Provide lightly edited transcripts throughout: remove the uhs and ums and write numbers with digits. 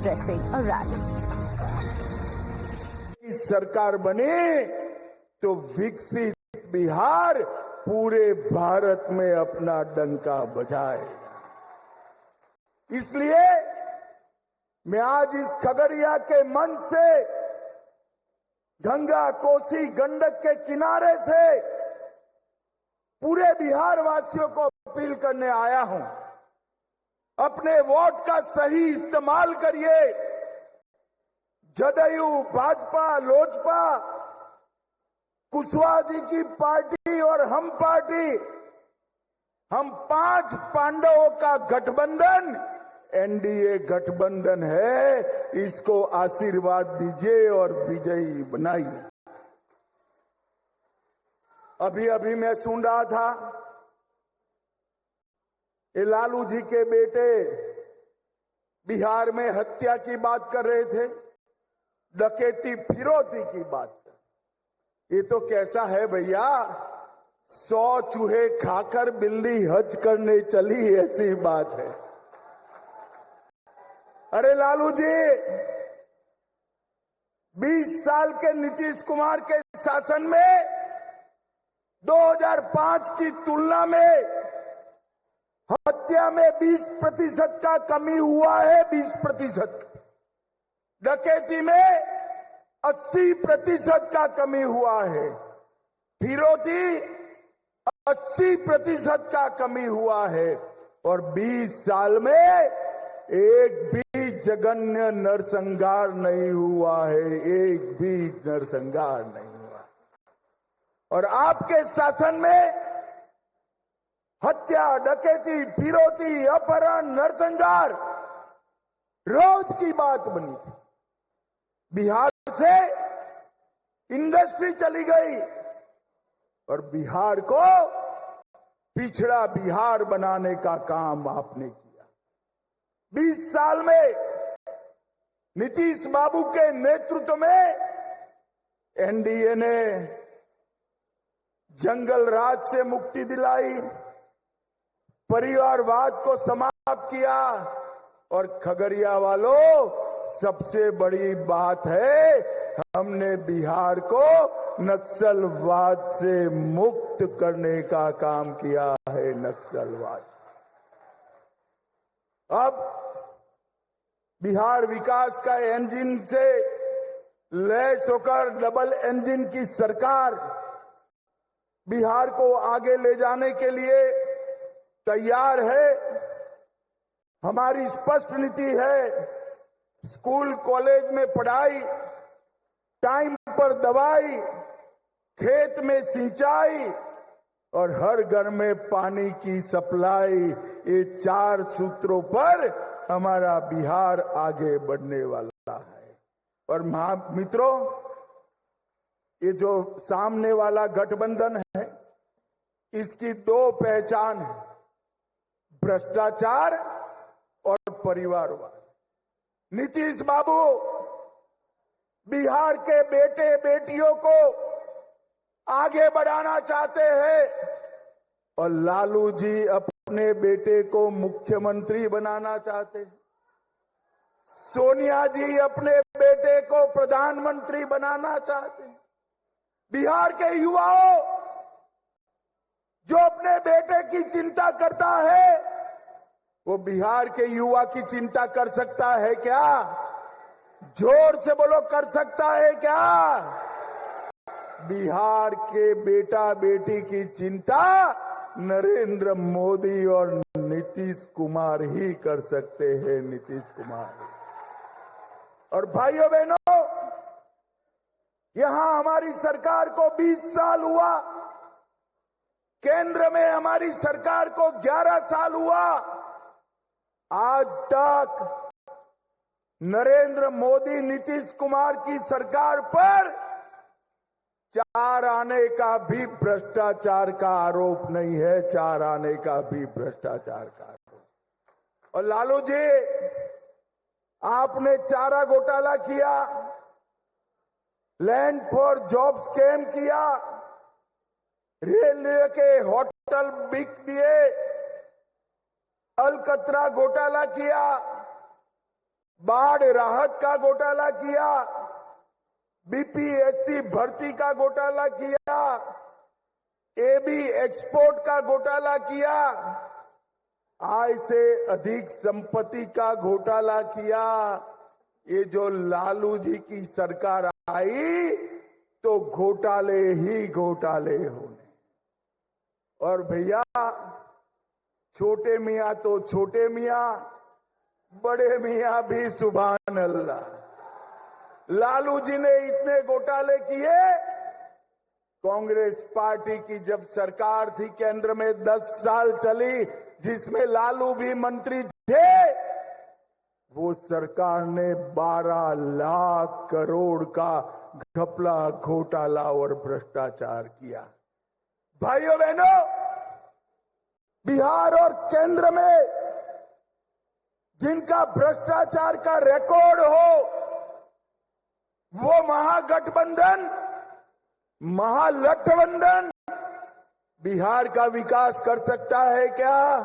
addressing a rally. सरकार बने तो विकसित बिहार पूरे भारत में अपना डंका बजाएगा। इसलिए मैं आज इस खगड़िया के मंच से गंगा कोसी गंडक के किनारे से पूरे बिहार वासियों को अपील करने आया हूं, अपने वोट का सही इस्तेमाल करिए। जदयू, भाजपा, लोजपा, कुशवाहा जी की पार्टी और हम पार्टी, हम 5 पांडवों का गठबंधन एनडीए गठबंधन है। इसको आशीर्वाद दीजिए और विजयी बनाइए। अभी मैं सुन रहा था, ये लालू जी के बेटे बिहार में हत्या की बात कर रहे थे, डकैती फिरौती की बात। ये तो कैसा है भैया, 100 चूहे खाकर बिल्ली हज करने चली, ऐसी बात है। अरे लालू जी, 20 साल के नीतीश कुमार के शासन में 2005 की तुलना में हत्या में 20% का कमी हुआ है, 20%। डकैती में 80% का कमी हुआ है, फिरौती 80% का कमी हुआ है, और 20 साल में एक भी जघन्य नरसंहार नहीं हुआ है, एक भी नरसंहार नहीं हुआ। और आपके शासन में हत्या, डकैती, फिरौती, अपहरण, नरसंहार रोज की बात बनी थी। बिहार से इंडस्ट्री चली गई और बिहार को पिछड़ा बिहार बनाने का काम आपने किया। 20 साल में नीतीश बाबू के नेतृत्व में एनडीए ने जंगल राज से मुक्ति दिलाई, परिवारवाद को समाप्त किया, और खगड़िया वालों, सबसे बड़ी बात है, हमने बिहार को नक्सलवाद से मुक्त करने का काम किया है। नक्सलवाद अब बिहार विकास का इंजन से लैस होकर डबल इंजन की सरकार बिहार को आगे ले जाने के लिए तैयार है। हमारी स्पष्ट नीति है, स्कूल कॉलेज में पढ़ाई, टाइम पर दवाई, खेत में सिंचाई और हर घर में पानी की सप्लाई, ये 4 सूत्रों पर हमारा बिहार आगे बढ़ने वाला है। और मित्रों, ये जो सामने वाला गठबंधन है, इसकी 2 पहचान है, भ्रष्टाचार और परिवारवाद। नीतीश बाबू बिहार के बेटे बेटियों को आगे बढ़ाना चाहते हैं और लालू जी अपने बेटे को मुख्यमंत्री बनाना चाहते हैं। सोनिया जी अपने बेटे को प्रधानमंत्री बनाना चाहते हैं। बिहार के युवाओं, जो अपने बेटे की चिंता करता है, वो बिहार के युवा की चिंता कर सकता है क्या? जोर से बोलो, कर सकता है क्या? बिहार के बेटा बेटी की चिंता नरेंद्र मोदी और नीतीश कुमार ही कर सकते हैं, नीतीश कुमार। और भाइयों बहनों, यहां हमारी सरकार को 20 साल हुआ, केंद्र में हमारी सरकार को 11 साल हुआ। आज तक नरेंद्र मोदी नीतीश कुमार की सरकार पर 4 आने का भी भ्रष्टाचार का आरोप नहीं है, 4 आने का भी भ्रष्टाचार का आरोप। और लालू जी, आपने चारा घोटाला किया, लैंड फॉर जॉब स्कैम किया, रेलवे के होटल बिक दिए, अलकतरा घोटाला किया, बाढ़ राहत का घोटाला किया, बीपीएससी भर्ती का घोटाला किया, एबी एक्सपोर्ट का घोटाला किया, आय से अधिक संपत्ति का घोटाला किया। ये जो लालू जी की सरकार आई तो घोटाले ही घोटाले होने। और भैया छोटे मियां तो छोटे मियां, बड़े मियां भी सुभान अल्लाह। लालू जी ने इतने घोटाले किए, कांग्रेस पार्टी की जब सरकार थी केंद्र में 10 साल चली, जिसमें लालू भी मंत्री थे, वो सरकार ने 12 लाख करोड़ का घपला, घोटाला और भ्रष्टाचार किया। भाइयों बहनों, बिहार और केंद्र में जिनका भ्रष्टाचार का रिकॉर्ड हो, वो महागठबंधन, महागठबंधन बिहार का विकास कर सकता है क्या?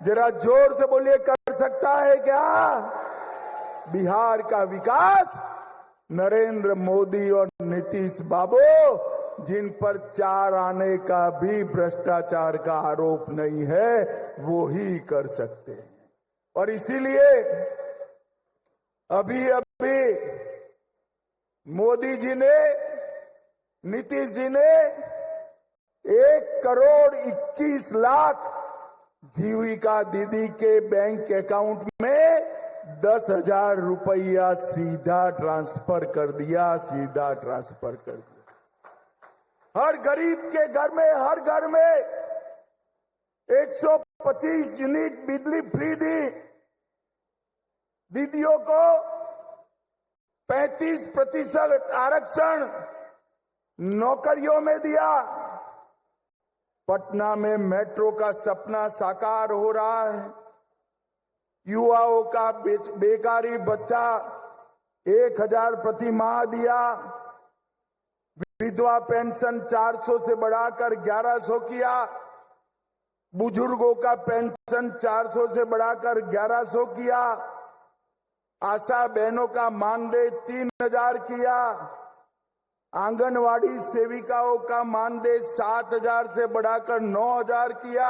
जरा जोर से बोलिए, कर सकता है क्या? बिहार का विकास नरेंद्र मोदी और नीतीश बाबू, जिन पर 4 आने का भी भ्रष्टाचार का आरोप नहीं है, वो ही कर सकते हैं। और इसीलिए अभी मोदी जी ने, नीतीश जी ने 1,21,00,000 जीविका दीदी के बैंक अकाउंट में 10,000 रुपया सीधा ट्रांसफर कर दिया, सीधा ट्रांसफर कर दिया। हर गरीब के घर में, हर घर में 125 यूनिट बिजली फ्री दी। दीदियों को 35% आरक्षण नौकरियों में दिया। पटना में मेट्रो का सपना साकार हो रहा है। युवाओं का बेकारी भत्ता 1,000 प्रति माह दिया। विधवा पेंशन 400 से बढ़ाकर 1,100 किया। बुजुर्गों का पेंशन 400 से बढ़ाकर 1,100 किया। आशा बहनों का मानदेय 3,000 किया। आंगनवाड़ी सेविकाओं का मानदेय 7,000 से बढ़ाकर 9,000 किया।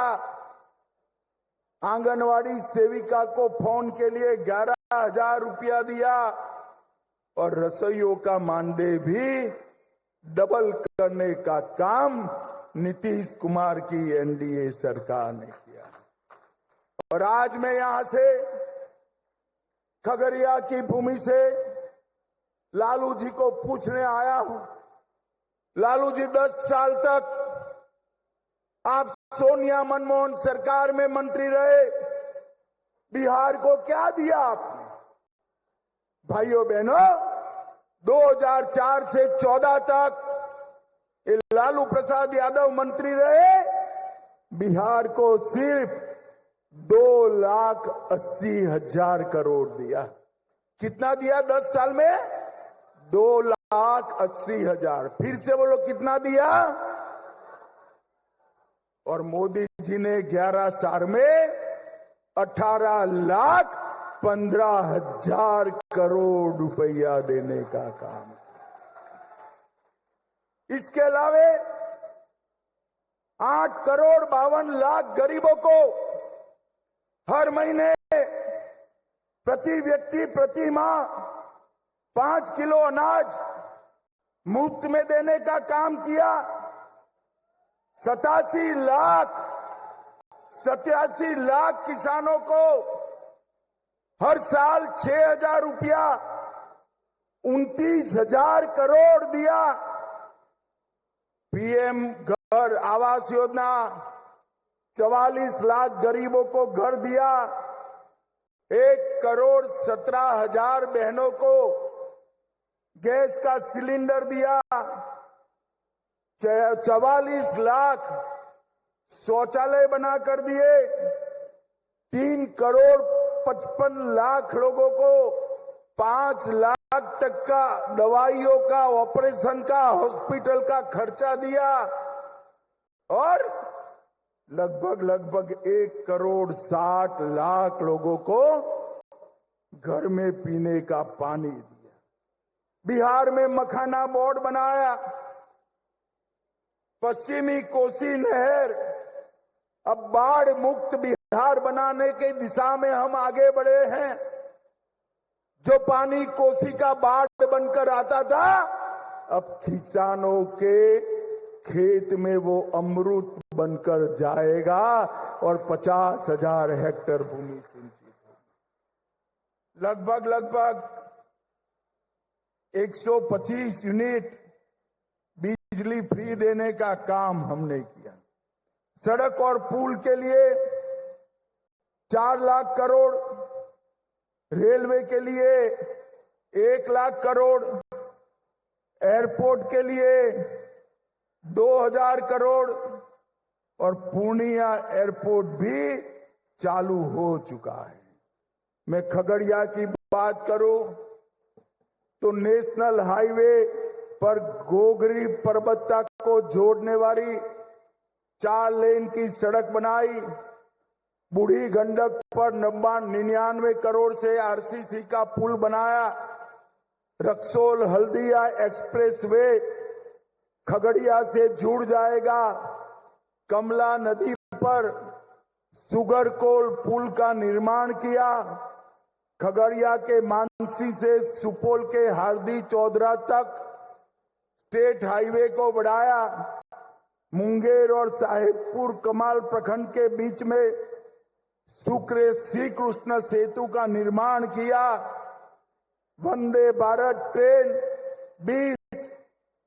आंगनवाड़ी सेविका को फोन के लिए 11,000 रुपया दिया। और रसोइयों का मानदेय भी डबल करने का काम नीतीश कुमार की एनडीए सरकार ने किया। और आज मैं यहां से, खगड़िया की भूमि से लालू जी को पूछने आया हूं। लालू जी, 10 साल तक आप सोनिया मनमोहन सरकार में मंत्री रहे, बिहार को क्या दिया आपने? भाइयों बहनों, 2004 से 14 तक लालू प्रसाद यादव मंत्री रहे, बिहार को सिर्फ 2,80,000 करोड़ दिया। कितना दिया 10 साल में? 2,80,000। फिर से बोलो, कितना दिया? और मोदी जी ने 11 साल में 18,15,000 करोड़ रुपया देने का काम। इसके अलावे 8,52,00,000 गरीबों को हर महीने प्रति व्यक्ति प्रति माह 5 किलो अनाज मुफ्त में देने का काम किया। 87 लाख किसानों को हर साल 6,000 रुपया, 29,000 करोड़ दिया। पीएम घर आवास योजना, 44 लाख गरीबों को घर दिया। 1,17,000 बहनों को गैस का सिलेंडर दिया। 44 लाख शौचालय बना कर दिए। 3,55,00,000 लोगों को 5 लाख तक का दवाइयों का, ऑपरेशन का, हॉस्पिटल का खर्चा दिया। और लगभग 1,60,00,000 लोगों को घर में पीने का पानी दिया। बिहार में मखाना बोर्ड बनाया। पश्चिमी कोसी नहर, अब बाढ़ मुक्त बिहार बनाने की दिशा में हम आगे बढ़े हैं। जो पानी कोसी का बाढ़ बनकर आता था, अब किसानों के खेत में वो अमृत बनकर जाएगा और 50,000 हेक्टेयर भूमि सिंचित होगी। लगभग 125 यूनिट बिजली फ्री देने का काम हमने किया। सड़क और पुल के लिए 4 लाख करोड़, रेलवे के लिए 1 लाख करोड़, एयरपोर्ट के लिए 2000 करोड़ और पूर्णिया एयरपोर्ट भी चालू हो चुका है। मैं खगड़िया की बात करूं तो नेशनल हाईवे पर गोगरी पर्वत को जोड़ने वाली 4 लेन की सड़क बनाई। बूढ़ी गंडक पर 99 करोड़ से आरसीसी का पुल बनाया। रक्सौल हल्दिया एक्सप्रेसवे खगड़िया से जुड़ जाएगा। कमला नदी पर सुगर कोल पुल का निर्माण किया। खगड़िया के मानसी से सुपौल के हार्दी चौधरा तक स्टेट हाईवे को बढ़ाया। मुंगेर और साहेबपुर कमाल प्रखंड के बीच में शुक्र श्री कृष्ण सेतु का निर्माण किया। वंदे भारत ट्रेन 20,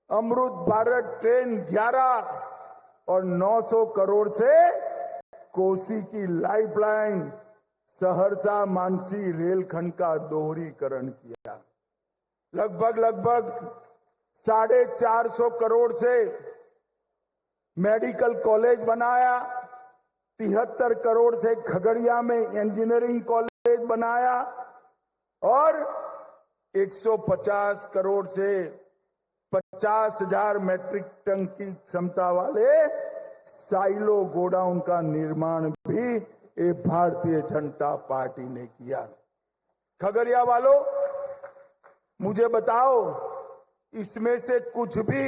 अमृत भारत ट्रेन 11 और 900 करोड़ से कोसी की लाइफलाइन सहरसा मानसी रेलखंड का दोहरीकरण किया। लगभग 450 करोड़ से मेडिकल कॉलेज बनाया। 73 करोड़ से खगड़िया में इंजीनियरिंग कॉलेज बनाया और 150 करोड़ से 50,000 मैट्रिक टन की क्षमता वाले साइलो गोडाउन का निर्माण भी ये भारतीय जनता पार्टी ने किया। खगड़िया वालों, मुझे बताओ, इसमें से कुछ भी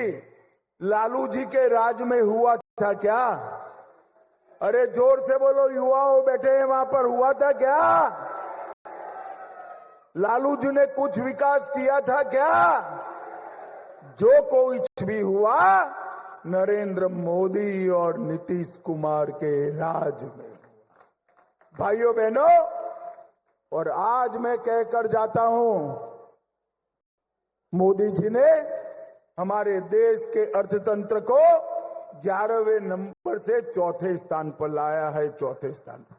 लालू जी के राज में हुआ था क्या? अरे जोर से बोलो, युवाओं बैठे हैं वहां पर, हुआ था क्या? लालू जी ने कुछ विकास किया था क्या? जो कुछ भी हुआ नरेंद्र मोदी और नीतीश कुमार के राज में। भाइयों बहनों, और आज मैं कहकर जाता हूं, मोदी जी ने हमारे देश के अर्थतंत्र को 11वें नंबर से 4थे स्थान पर लाया है। 4थे स्थान पर।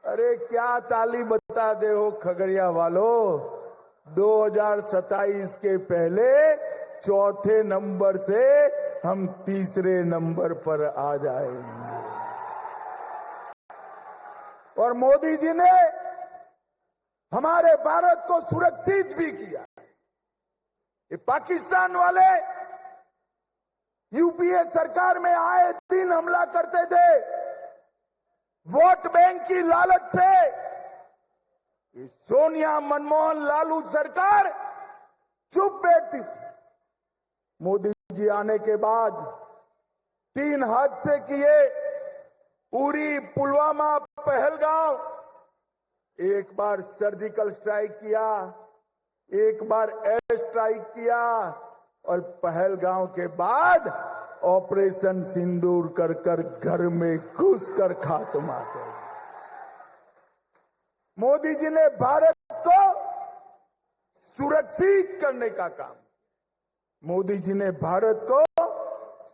अरे क्या ताली बता दे हो खगड़िया वालों, 2027 के पहले 4थे नंबर से हम 3रे नंबर पर आ जाएंगे। और मोदी जी ने हमारे भारत को सुरक्षित भी किया। ये पाकिस्तान वाले यूपीए सरकार में आए दिन हमला करते थे। वोट बैंक की लालच से ये सोनिया, मनमोहन, लालू सरकार चुप बैठती थी। मोदी जी आने के बाद 3 हादसे किए, उरी, पुलवामा, पहलगांव। एक बार सर्जिकल स्ट्राइक किया, एक बार एयर स्ट्राइक किया और पहलगांव के बाद ऑपरेशन सिंदूर कर कर घर में घुसकर खात्मा कर। मोदी जी ने भारत को सुरक्षित करने का काम, मोदी जी ने भारत को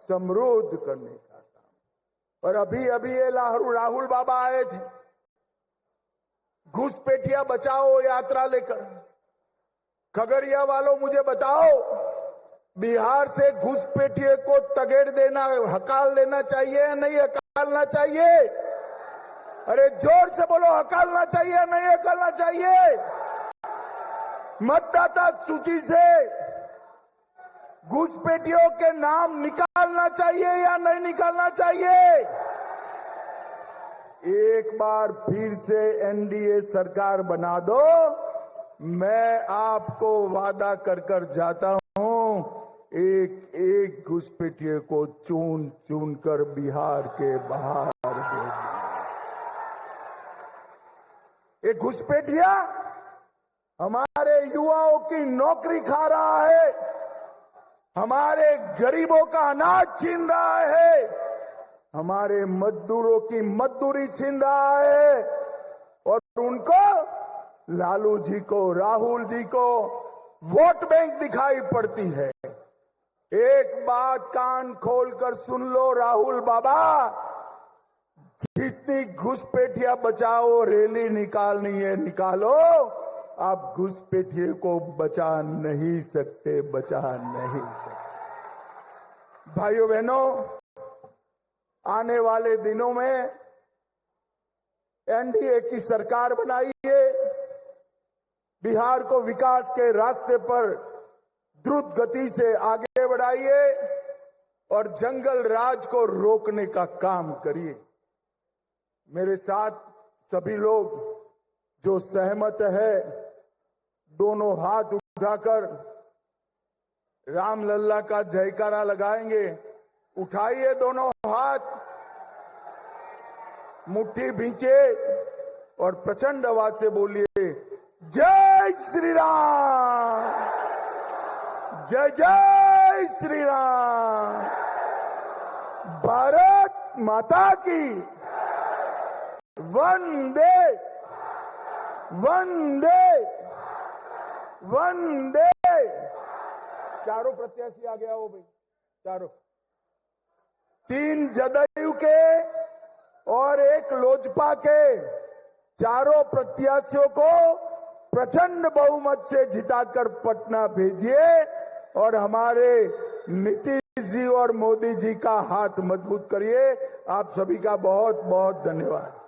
समृद्ध करने का काम। और अभी ये राहुल बाबा आए थे घुसपैठिया बचाओ यात्रा लेकर। खगड़िया वालों, मुझे बताओ, बिहार से घुसपैठिए को तगेड़ देना, हकाल देना चाहिए या नहीं हकालना चाहिए? अरे जोर से बोलो, हकालना चाहिए या नहीं हकालना चाहिए? मतदाता सूची से घुसपैठियों के नाम निकालना चाहिए या नहीं निकालना चाहिए? एक बार फिर से एनडीए सरकार बना दो, मैं आपको वादा कर कर जाता हूं, एक एक घुसपैठिए को चुन चुन कर बिहार के बाहर भेज। एक घुसपैठिया हमारे युवाओं की नौकरी खा रहा है, हमारे गरीबों का अनाज छीन रहा है, हमारे मजदूरों की मजदूरी छीन रहा है, और उनको, लालू जी को, राहुल जी को वोट बैंक दिखाई पड़ती है। एक बात कान खोलकर सुन लो राहुल बाबा, जितनी घुसपैठिया बचाओ रैली निकालनी है निकालो, आप घुसपैठिए को बचा नहीं सकते, बचा नहीं सकते। भाइयों बहनों, आने वाले दिनों में एनडीए की सरकार बनाइए, बिहार को विकास के रास्ते पर द्रुत गति से आगे बढ़ाइए और जंगल राज को रोकने का काम करिए। मेरे साथ सभी लोग जो सहमत है, दोनों हाथ उठाकर राम लल्ला का जयकारा लगाएंगे। उठाइए दोनों हाथ, मुट्ठी भींचे और प्रचंड आवाज से बोलिए, जय श्री राम, जय जय श्री राम, भारत माता की वंदे वंदे वंदे। चारों प्रत्याशी आ गया हो भाई, चारों, 3 जदयू के और 1 लोजपा के, चारों प्रत्याशियों को प्रचंड बहुमत से जिताकर पटना भेजिए और हमारे नीतीश जी और मोदी जी का हाथ मजबूत करिए। आप सभी का बहुत बहुत धन्यवाद।